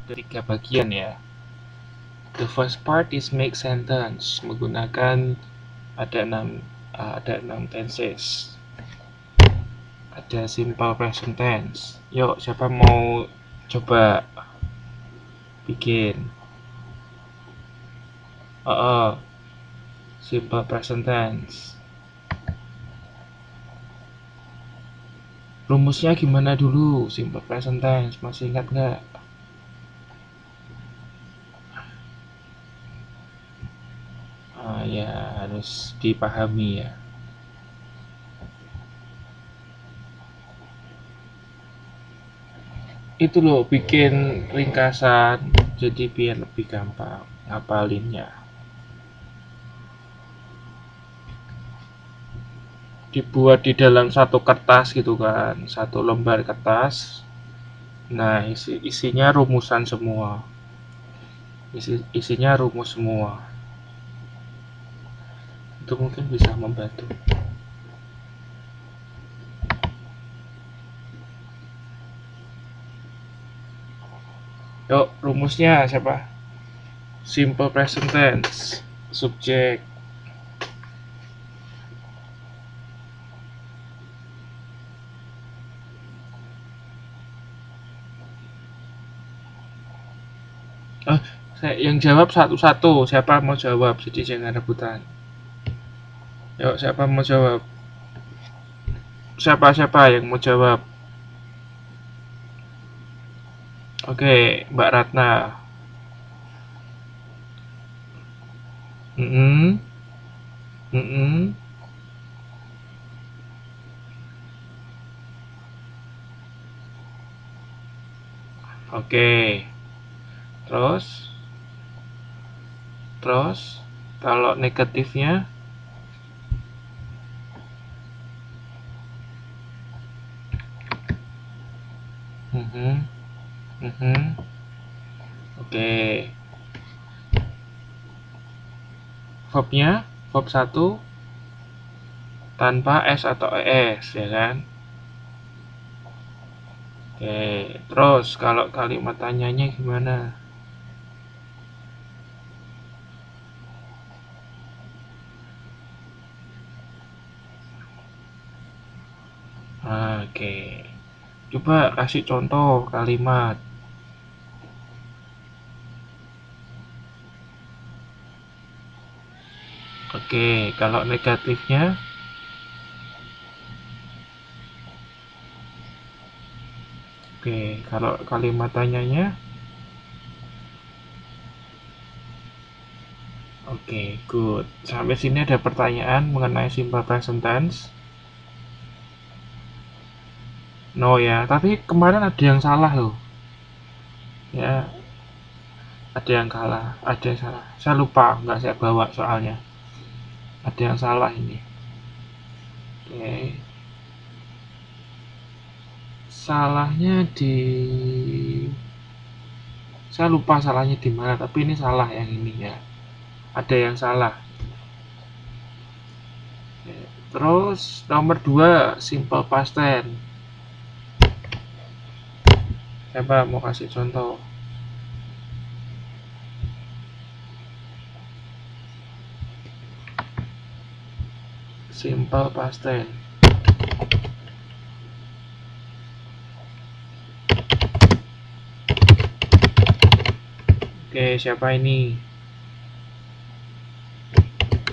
tiga bagian ya. The first part is make sentence menggunakan ada enam tenses. Ada simple present tense. Yuk, siapa mau coba bikin? Simple present tense. Rumusnya gimana dulu? Simple present tense masih ingat nggak? Ya harus dipahami ya. Itu loh, bikin ringkasan jadi biar lebih gampang ngapalinnya. Dibuat di dalam satu kertas gitu kan, satu lembar kertas. Nah, isinya rumusan semua. Isinya rumus semua. Itu mungkin bisa membantu. Yuk, rumusnya siapa? Simple present tense. Subjek. Saya yang jawab satu-satu. Siapa mau jawab? Jadi jangan rebutan. Yuk, siapa mau jawab? Siapa yang mau jawab? Oke, Mbak Ratna. Mm-mm. Mm-mm. Oke. Terus, terus, kalau negatifnya, mhm, mhm. Oke. Verbnya, verb satu tanpa s atau es, ya kan? Oke. Terus, kalau kalimat tanyanya gimana? Oke. Coba kasih contoh kalimat. Oke, kalau negatifnya, oke, kalau kalimat tanyanya, oke, good. Sampai sini ada pertanyaan mengenai simple present tense? No ya, tapi kemarin ada yang salah loh. Ya, ada yang kalah, ada yang salah. Saya lupa, nggak saya bawa soalnya. Ada yang salah ini. Oke, salahnya di, saya lupa salahnya di mana, tapi ini salah yang ini ya. Ada yang salah. Terus nomor 2 simple past tense. Coba mau kasih contoh. Simple past tense. Oke, siapa ini?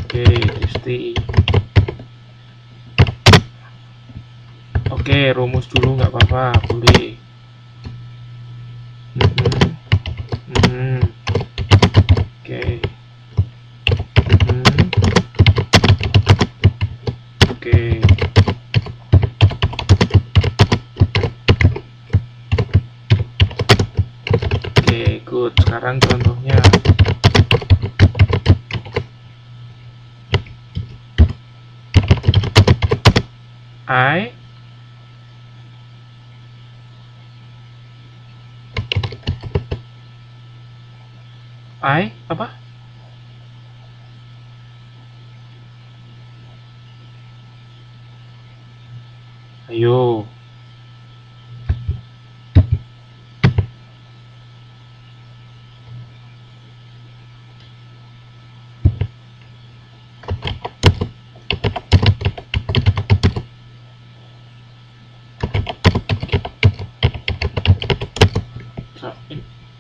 Oke, Kristi. Oke, rumus dulu nggak apa-apa, boleh. Mhm, mhm. Oke. Mhm. Oke. Oke, good. Sekarang contohnya. I apa? Ayo.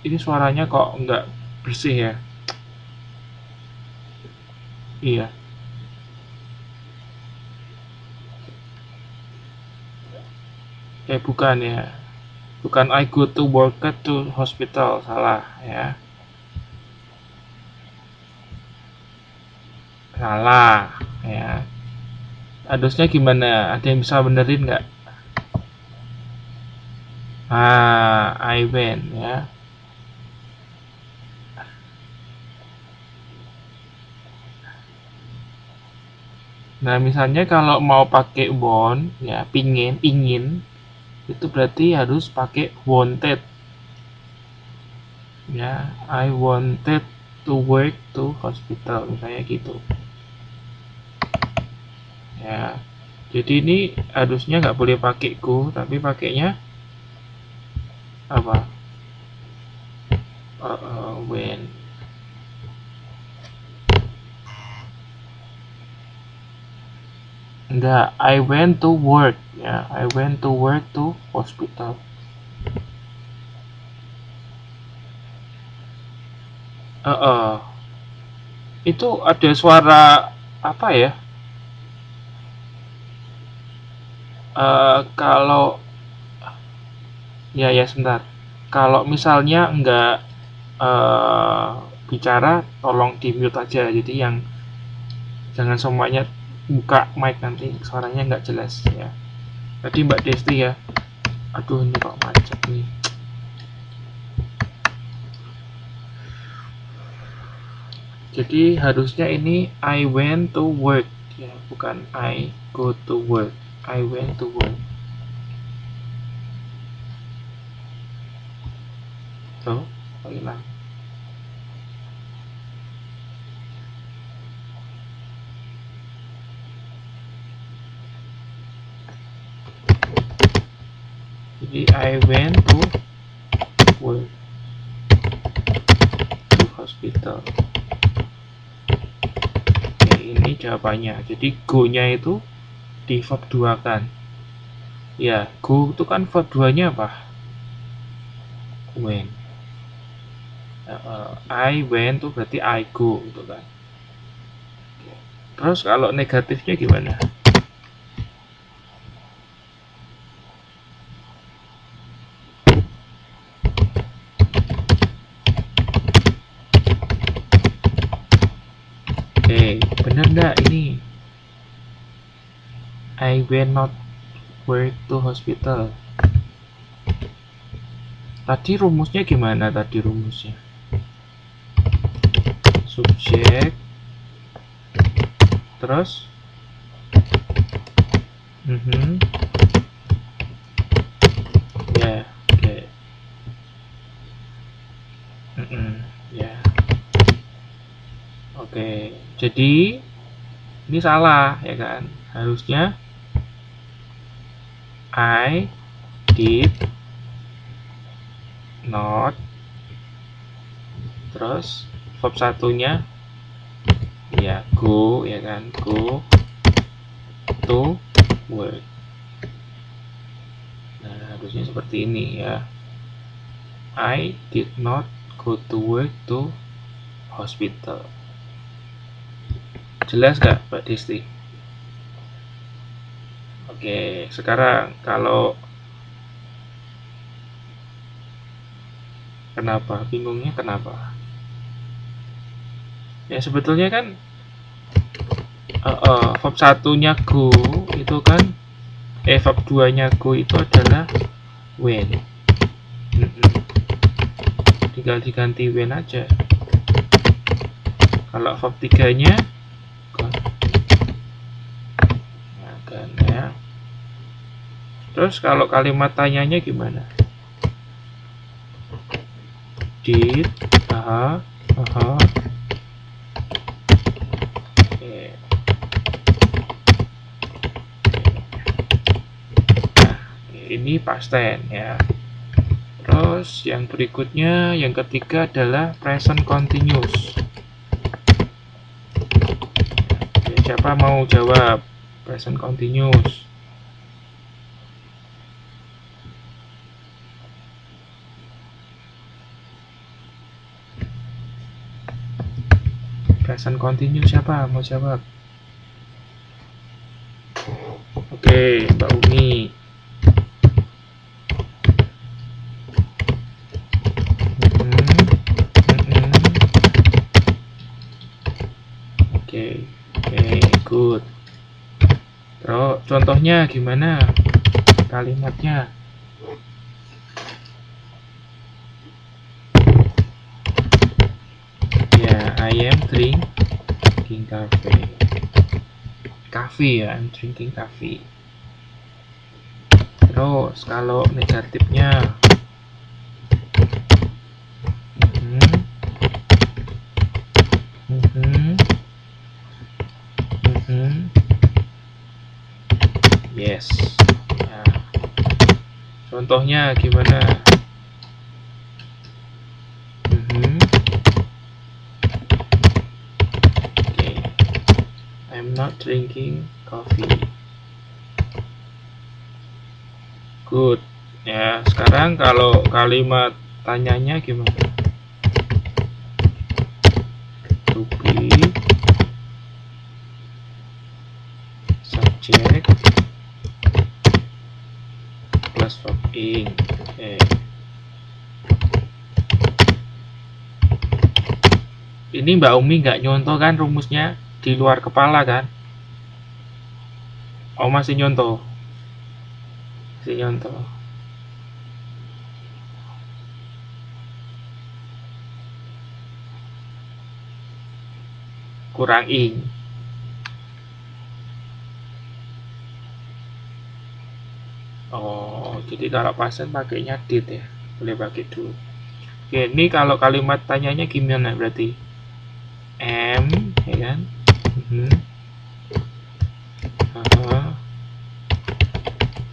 ini suaranya kok nggak bersih ya? Iya. Bukan ya. Bukan I go to work to hospital, salah ya. Salah ya. Harusnya gimana? Ada yang bisa benerin nggak? I went ya. Nah, misalnya kalau mau pakai want ya, ingin itu berarti harus pakai wanted ya. I wanted to work to hospital misalnya gitu ya. Jadi ini harusnya nggak boleh pakai go, tapi pakainya apa? When. Enggak, I went to work ya. I went to work to hospital. Itu ada suara apa ya? Kalau ya sebentar. Kalau misalnya enggak bicara, tolong di mute aja. Jadi yang jangan semuanya buka mic, nanti suaranya nggak jelas ya. Tadi Mbak Desti ya. Aduh, ini kok macet nih. Jadi harusnya ini I went to work ya, bukan I go to work. I went to work. Tuh, hilang. Jadi I went to work to hospital. Oke, ini jawabannya. Jadi go-nya itu di verb 2 kan. Ya, go itu kan verb 2-nya apa? Went. I went itu berarti I go gitu kan. Terus kalau negatifnya gimana? Bener nggak ini? I went not work to hospital. Tadi rumusnya gimana tadi rumusnya? Subjek, terus ya, oke. Ya, oke. Jadi ini salah ya kan? Harusnya I did not, terus verb satunya ya go ya kan, go to work. Nah, harusnya seperti ini ya. I did not go to work to hospital. Jelas gak Mbak Desti? Oke, sekarang kalau kenapa? Bingungnya kenapa? Ya sebetulnya kan verb satunya go itu kan verb 2-nya go itu adalah when. Tinggal diganti when aja. Kalau verb 3-nya kan ya. Terus kalau kalimat tanyanya gimana? Did, ini past tense ya. Terus yang berikutnya, yang ketiga adalah present continuous. Siapa mau jawab present continuous? Present continuous siapa mau jawab? Oke, Mbak Umi. Oke, good. Terus contohnya gimana? Kalimatnya. Ya, I am drinking coffee. Coffee ya, I'm drinking coffee. Terus kalau negatifnya, yes. Nah, contohnya gimana? Okay. I'm not drinking coffee. Good. Ya, sekarang kalau kalimat tanyanya gimana? To be subject plus verb ing. Okay. Ini Mbak Umi nggak nyontoh kan rumusnya di luar kepala kan? Oh, masih nyontoh. Masih nyontoh. Kurang ing. Oh, jadi kalau pasien pakainya did ya. Boleh pakai do. Oke, ini kalau kalimat tanyanya gimana berarti? Am, ya kan?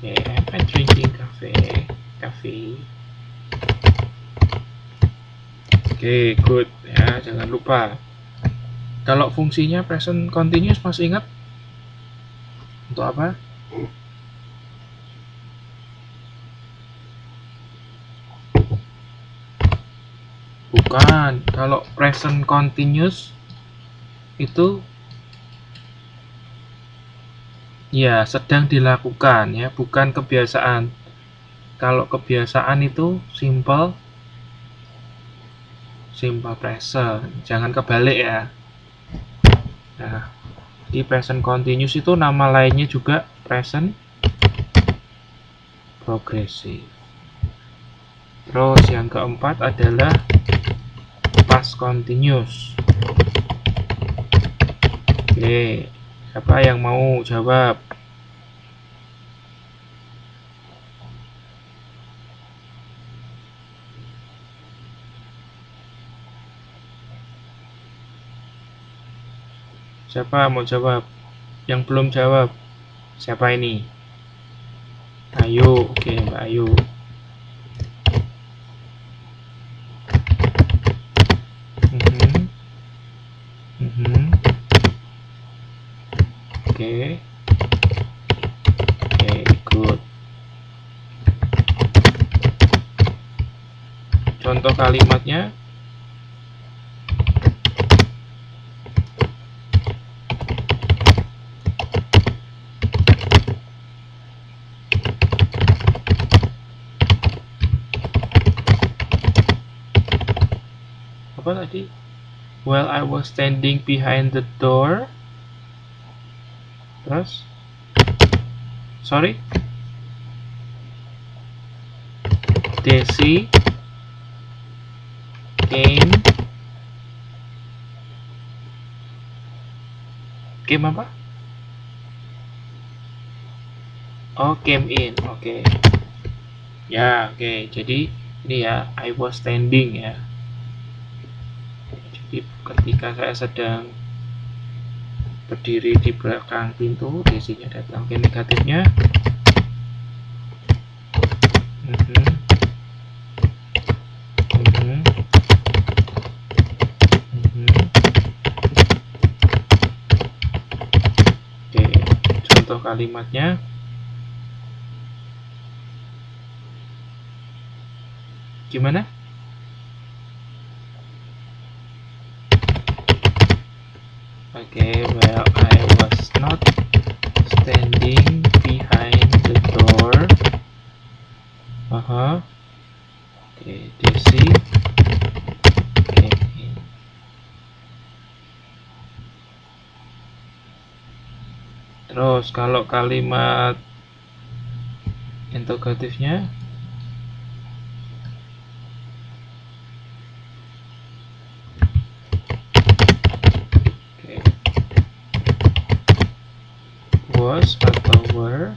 Yeah, I'm drinking coffee. Oke, good ya, jangan lupa. Kalau fungsinya present continuous masih ingat? Untuk apa? Bukan, kalau present continuous itu ya sedang dilakukan ya, bukan kebiasaan. Kalau kebiasaan itu simple present, jangan kebalik ya. Nah, di present continuous itu nama lainnya juga present progressive. Terus yang keempat adalah past continuous. Oke, siapa yang mau jawab? Siapa mau jawab? Yang belum jawab, siapa ini? Ayu, oke Mbak Ayu. Oke, good. Contoh kalimatnya. Apa tadi? While I was standing behind the door. Terus? Sorry? Desi came apa? Oh, came in. Oke. Ya, oke. Jadi ini ya, I was standing ya. Jadi ketika saya sedang berdiri di belakang pintu, Desinya datang. Oke, negatifnya. Oke, contoh kalimatnya. Gimana? Okay, well, I was not standing behind the door. Okay, Desi came in. Terus kalau kalimat interrogatifnya, okay, was atau were.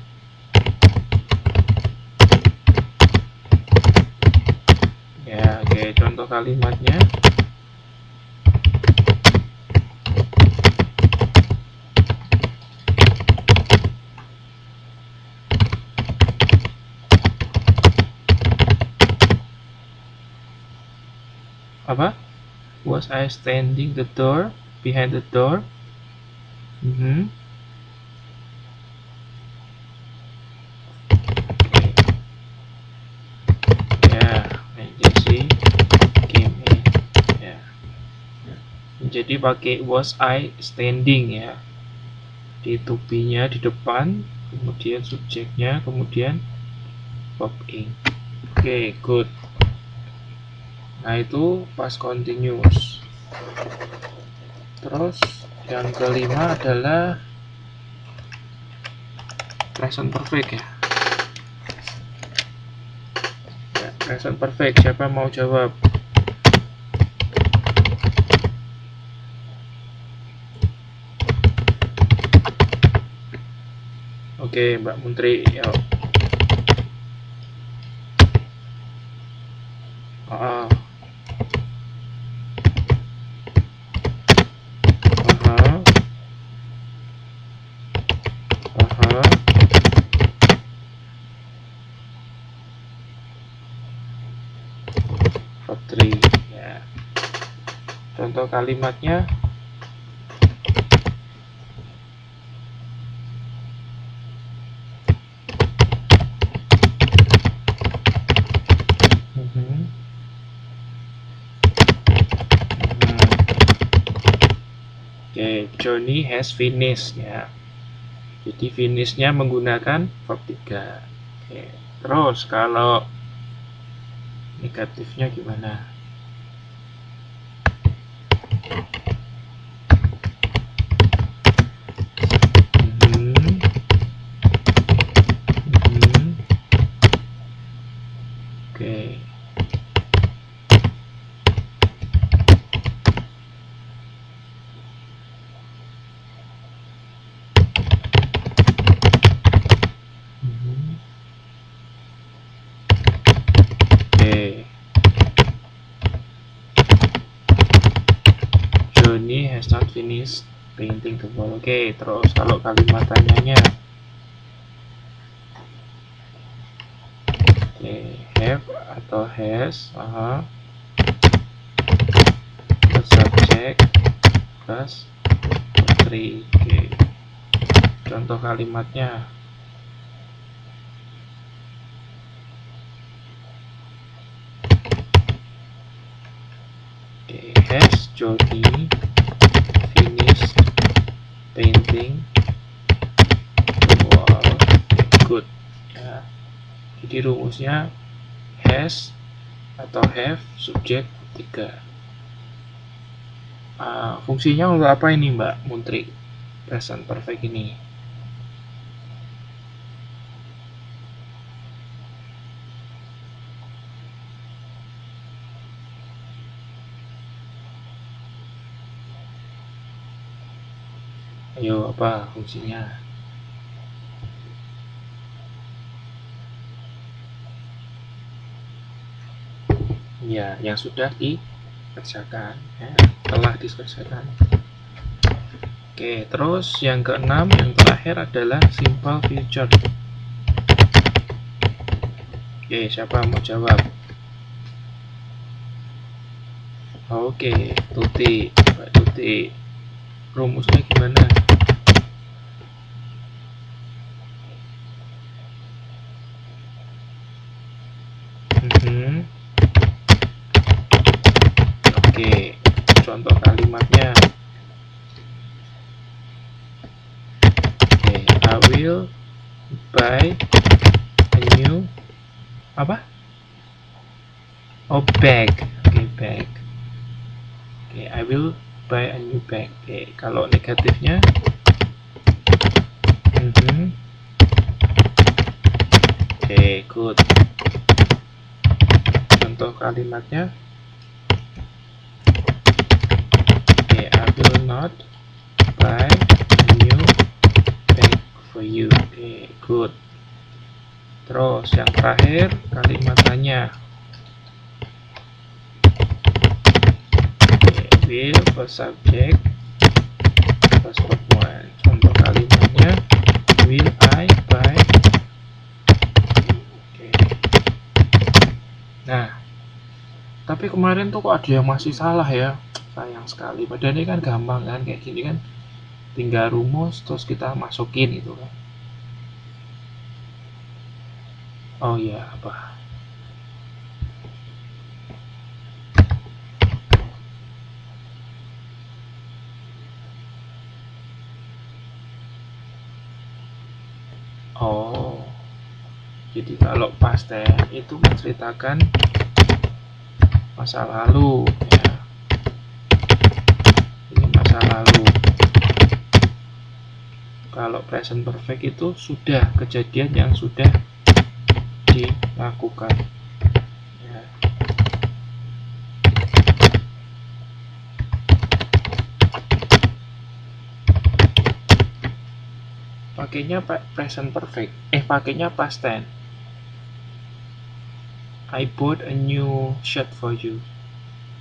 Ya, oke, contoh kalimatnya. Apa? Was I standing the door, behind the door? Ya, Jesse came in. Ya. Jadi pakai was I standing ya. Di to-be-nya di depan, kemudian subjeknya, kemudian verb ing. Oke, good. Nah, itu past continuous. Terus yang kelima adalah present perfect ya. Present perfect, siapa mau jawab? Oke, Mbak Muntri, yuk. Verb 3 ya. Contoh kalimatnya. Oke, Johnny has finished ya. Jadi finishnya menggunakan verb 3. Oke, terus kalau negatifnya gimana? Oke. Johnny has not finished painting the wall. Oke, terus kalau kalimat tanyanya. Oke, have atau has. The subject plus 3. Oke. Contoh kalimatnya. Oke, has Johnny finished painting the wall? Good ya. Jadi rumusnya has atau have subjek 3. Fungsinya untuk apa ini Mbak Muntri? Present perfect ini. Ayo, apa fungsinya? Ya, yang sudah dikerjakan ya, telah diselesaikan. Oke, terus yang keenam, yang terakhir adalah simple future. Oke, siapa mau jawab? Oke, Tuti, Mbak Tuti, rumusnya gimana? Oke, contoh kalimatnya. will buy a new apa? Oh, bag. Oke, bag. Oke, I will buy a new bag. Oke, kalau negatifnya Oke, good. Contoh kalimatnya. Oke, I will not buy a new bag for you. Oke, good. Terus yang terakhir kalimat tanya. Will plus subject plus verb 1. Contoh kalimatnya, will I buy. Oke. Nah, tapi kemarin tuh kok ada yang masih salah ya, sayang sekali. Padahal ini kan gampang kan, kayak gini kan tinggal rumus terus kita masukin gitu kan. Oh iya, apa? Oh, jadi kalau past tense itu menceritakan masa lalu ya. Ini masa lalu. Kalau present perfect itu sudah kejadian yang sudah dilakukan ya. Pakainya present perfect, pakainya past tense. I bought a new shirt for you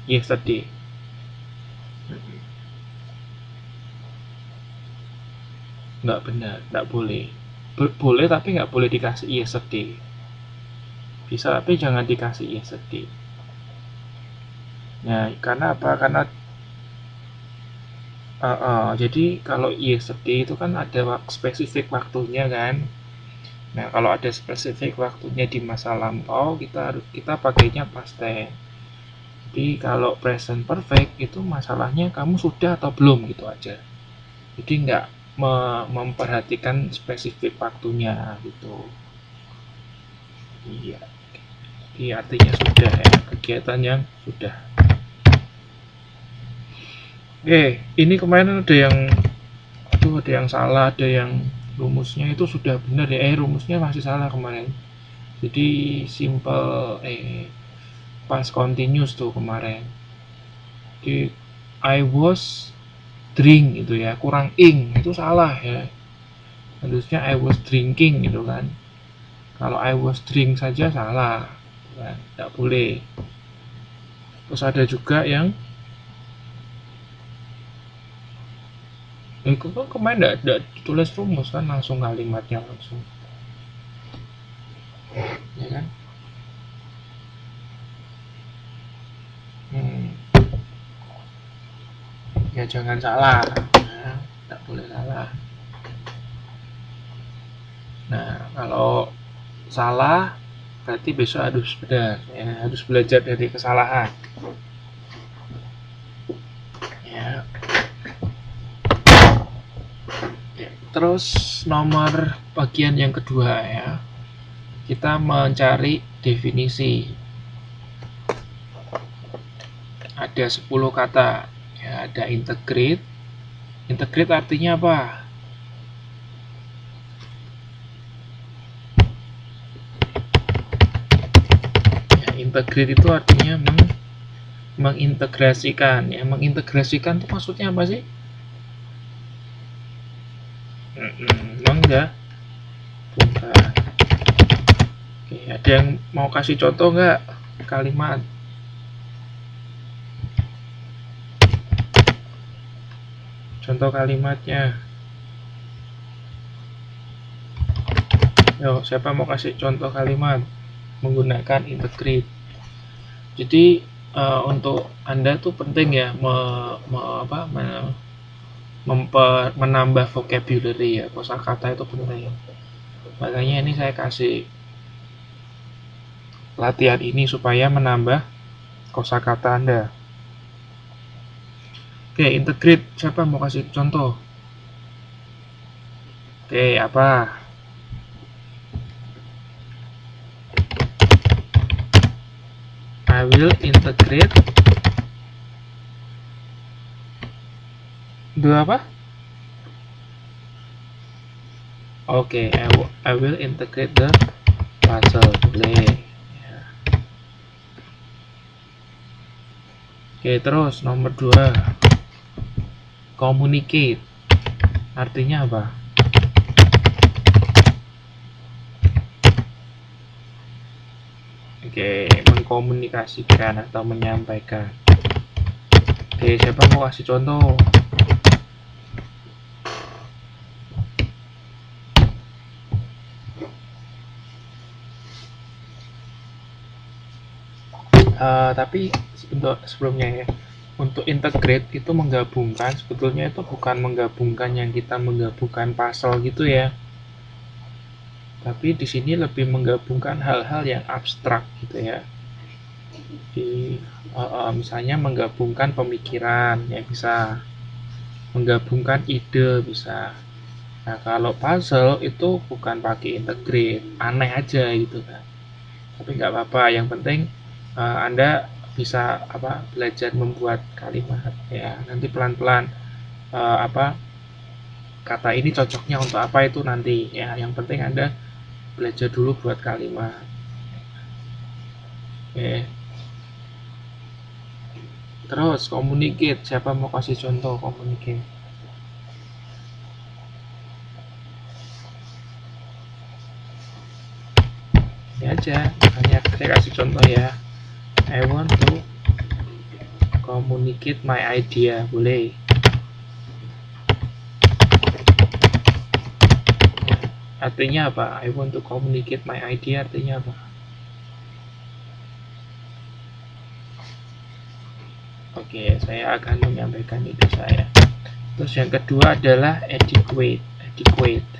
yesterday. Nggak benar, nggak boleh. Boleh tapi nggak boleh dikasih yesterday. Bisa tapi jangan dikasih yesterday. Nah, karena apa? Karena jadi kalau yesterday itu kan ada spesifik waktunya kan. Nah, kalau ada spesifik waktunya di masa lampau, kita pakainya past tense. Jadi kalau present perfect itu masalahnya kamu sudah atau belum gitu aja. Jadi nggak memperhatikan spesifik waktunya gitu. Iya. Jadi artinya sudah ya, kegiatan yang sudah. Oke, ini kemarin ada yang salah, ada yang rumusnya itu sudah benar ya. Rumusnya masih salah kemarin. Jadi simple past continuous tuh kemarin. Jadi I was drink gitu ya, kurang ing itu salah ya. Harusnya I was drinking gitu kan. Kalau I was drink saja salah, kan? Tidak boleh. Terus ada juga yang itu kan kemarin tidak ditulis rumus kan, langsung kalimatnya langsung, ya kan? Ya jangan salah, nah, tidak boleh salah. Nah, kalau salah berarti besok harus benar ya, harus belajar dari kesalahan ya. Terus nomor bagian yang kedua ya, kita mencari definisi. Ada 10 kata ya, ada integrate. Integrate artinya apa? Ya, integrate itu artinya mengintegrasikan ya. Mengintegrasikan itu maksudnya apa sih? Enggak. Bukan. Oke, ada yang mau kasih contoh nggak kalimat? Contoh kalimatnya. Yo, siapa mau kasih contoh kalimat menggunakan integrate? Jadi untuk Anda tuh penting ya menambah vocabulary ya, kosakata itu penting. Makanya ini saya kasih latihan ini supaya menambah kosakata Anda. Oke, integrate, siapa mau kasih contoh? Oke, Oke, apa? I will integrate apa? Oke, I will integrate the puzzle. Boleh. Ya. Oke, terus nomor 2. Communicate. Artinya apa? Oke, mengkomunikasikan atau menyampaikan. Oke, siapa mau kasih contoh? Tapi sebelumnya ya, untuk integrate itu menggabungkan, sebetulnya itu bukan menggabungkan yang kita menggabungkan puzzle gitu ya. Tapi di sini lebih menggabungkan hal-hal yang abstrak gitu ya. Misalnya menggabungkan pemikiran ya bisa, menggabungkan ide bisa. Nah, kalau puzzle itu bukan pakai integrate, aneh aja gitu kan. Tapi nggak apa-apa, yang penting Anda bisa belajar membuat kalimat ya. Nanti pelan-pelan kata ini cocoknya untuk apa itu nanti ya. Yang penting Anda belajar dulu buat kalimat. Oke. Terus communicate, siapa mau kasih contoh communicate? Ini aja, makanya saya kasih contoh ya. I want to communicate my idea, boleh. Artinya apa? I want to communicate my idea artinya apa? Oke, saya akan menyampaikan ide saya. Terus yang kedua adalah adequate. Adequate.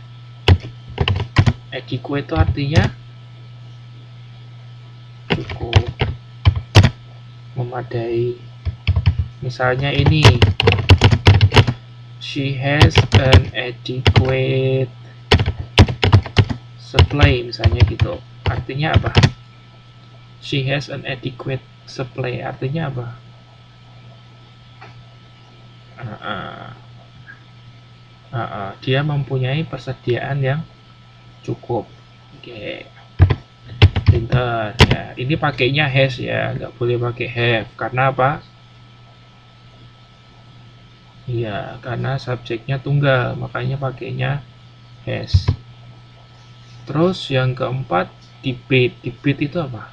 Adequate itu artinya cukup, memadai. Misalnya ini, she has an adequate supply, misalnya gitu. Artinya apa? She has an adequate supply. Artinya apa? Dia mempunyai persediaan yang cukup. Oke, pintar ya. Ini pakainya has ya, nggak boleh pakai have. Karena apa? Iya, karena subjeknya tunggal, makanya pakainya has. Terus yang keempat, debate. Debate itu apa?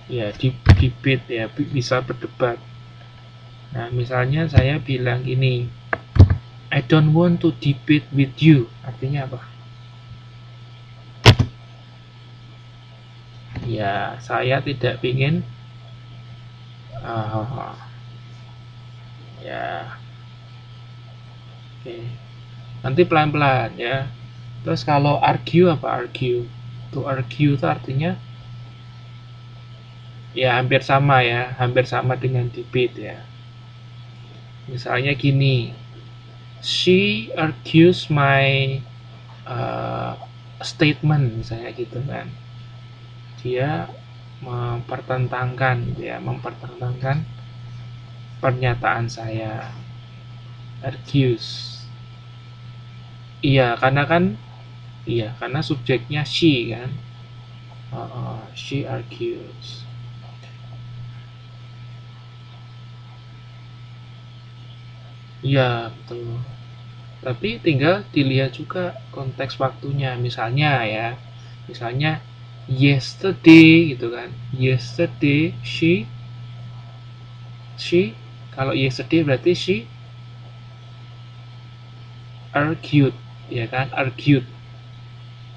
Ya, debate ya, bisa berdebat. Nah, misalnya saya bilang gini, I don't want to debate with you. Artinya apa? Ya, saya tidak ingin ya. Oke. Nanti pelan-pelan ya. Terus kalau argue apa? Argue. To argue itu artinya ya hampir sama ya, hampir sama dengan debate ya. Misalnya gini, she argues my statement, misalnya gitu kan. Dia mempertentangkan gitu ya, mempertentangkan pernyataan saya. Argues. Iya, karena subjeknya she kan. She argues. Iya, betul. Tapi tinggal dilihat juga konteks waktunya. Misalnya yesterday gitu kan. Yesterday she kalau yesterday berarti she argued, ya kan? Argued.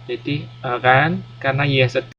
Jadi kan karena yesterday